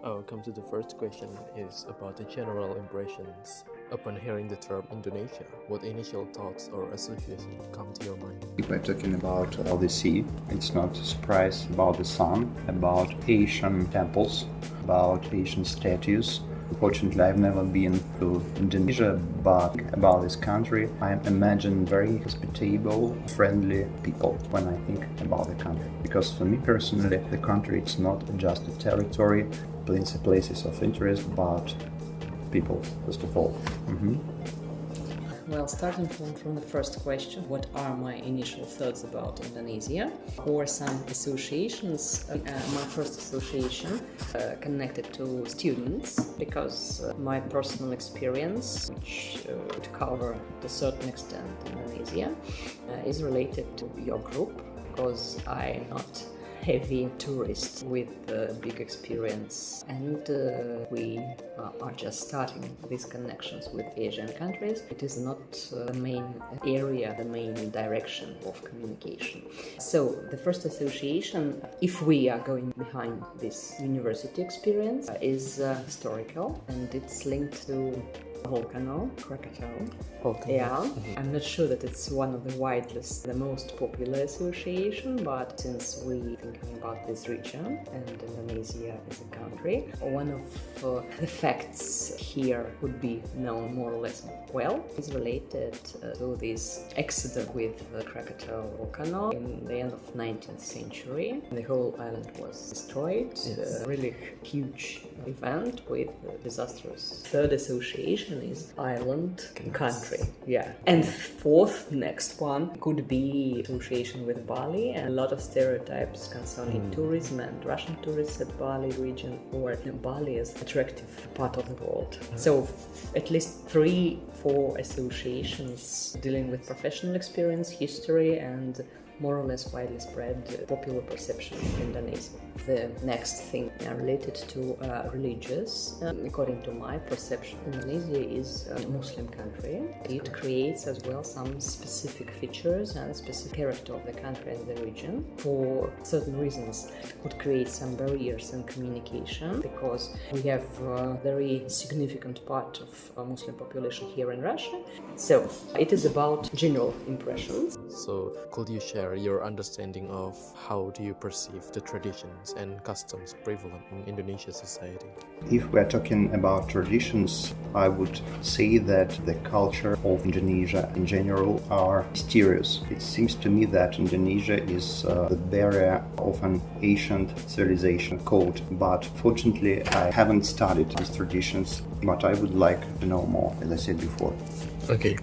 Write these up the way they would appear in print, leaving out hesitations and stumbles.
I'll come to the first question is about the general impressions. Upon hearing the term Indonesia, what initial thoughts or associations come to your mind? If we're talking about the sea, it's not a surprise about the sun, about Asian temples, about Asian statues. Unfortunately, I've never been to Indonesia, but about this country, I imagine very hospitable, friendly people when I think about the country. Because for me personally, the country is not just a territory, places of interest, but people, first of all. Well, starting from the first question, what are my initial thoughts about Indonesia? Or some associations. My first association connected to students, because my personal experience, which would cover to a certain extent Indonesia, is related to your group, because I'm not heavy tourist with big experience, and we are just starting these connections with Asian countries. It is not the main area, the main direction of communication. So the first association, if we are going behind this university experience, is historical, and it's linked to volcano, Krakatau. Yeah, I'm not sure that it's one of the widest, the most popular association, but since we thinking about this region and Indonesia as a country, one of the facts here would be known more or less well. It's related to this accident with the Krakatau volcano in the end of 19th century. The whole island was destroyed. Yes. A really huge event with disastrous. Third association is island country. Yeah. And fourth, next one could be association with Bali, and a lot of stereotypes concerning tourism and Russian tourists at Bali region, or Bali as attractive part of the world. So at least 3-4 associations dealing with professional experience, history, and more or less widely spread popular perception of Indonesia. The next thing related to religious, according to my perception, Indonesia is a Muslim country. It creates as well some specific features and specific character of the country and the region. For certain reasons, it could create some barriers in communication, because we have a very significant part of Muslim population here in Russia. So it is about general impressions. So could you share your understanding of how do you perceive the traditions and customs prevalent in Indonesian society? If we're talking about traditions, I would say that the culture of Indonesia in general are mysterious. It seems to me that Indonesia is the barrier of an ancient civilization code, but fortunately I haven't studied these traditions, but I would like to know more, as I said before. Okay.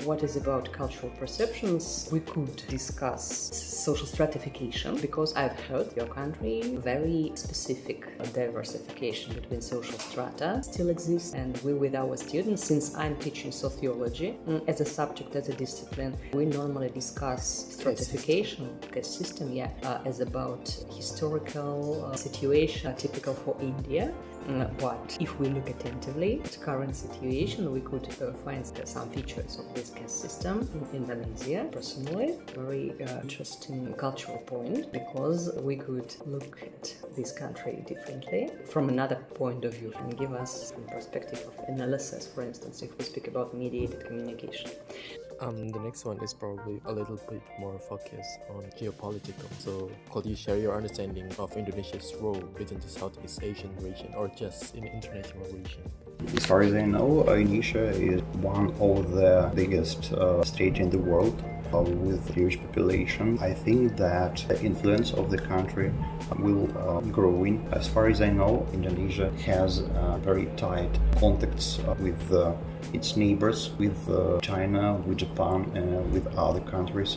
What is about cultural perceptions? We could discuss social stratification, because I've heard your country very specific diversification between social strata still exists, and we with our students, since I'm teaching sociology as a subject, as a discipline, we normally discuss stratification, caste system, as about historical situation typical for India. But if we look attentively at current situation, we could find some features of this caste system in Indonesia. Personally, very interesting cultural point, because we could look at this country differently from another point of view and give us a perspective of analysis. For instance, if we speak about mediated communication. The next one is probably a little bit more focused on geopolitical. So could you share your understanding of Indonesia's role within the Southeast Asian region, or just in the international region? As far as I know, Indonesia is one of the biggest states in the world with huge population. I think that the influence of the country will grow in. As far as I know, Indonesia has very tight contacts with its neighbors, with China, with Japan, and with other countries.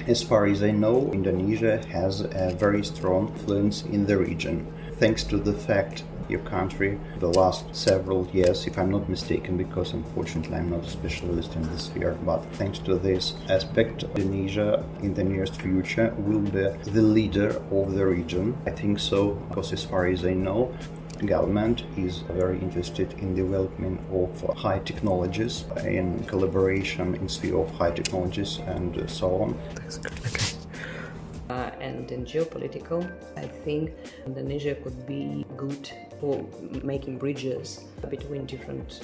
As far as I know, Indonesia has a very strong influence in the region, thanks to the fact your country the last several years, if I'm not mistaken, because unfortunately I'm not a specialist in this sphere, but thanks to this aspect, Indonesia in the nearest future will be the leader of the region. I think so, because as far as I know, government is very interested in development of high technologies, in collaboration in sphere of high technologies and so on. Okay. and in geopolitical, I think Indonesia could be good for making bridges between different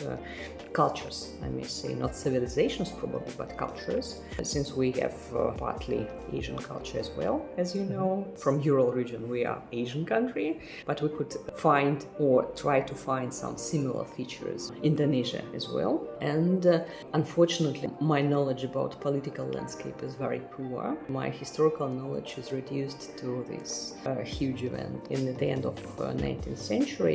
cultures. I may say not civilizations probably, but cultures, since we have partly Asian culture as well, as you know. From Ural region we are Asian country, but we could find or try to find some similar features in Indonesia as well. And unfortunately my knowledge about political landscape is very poor. My historical knowledge is reduced to this huge event in the end of 19th century.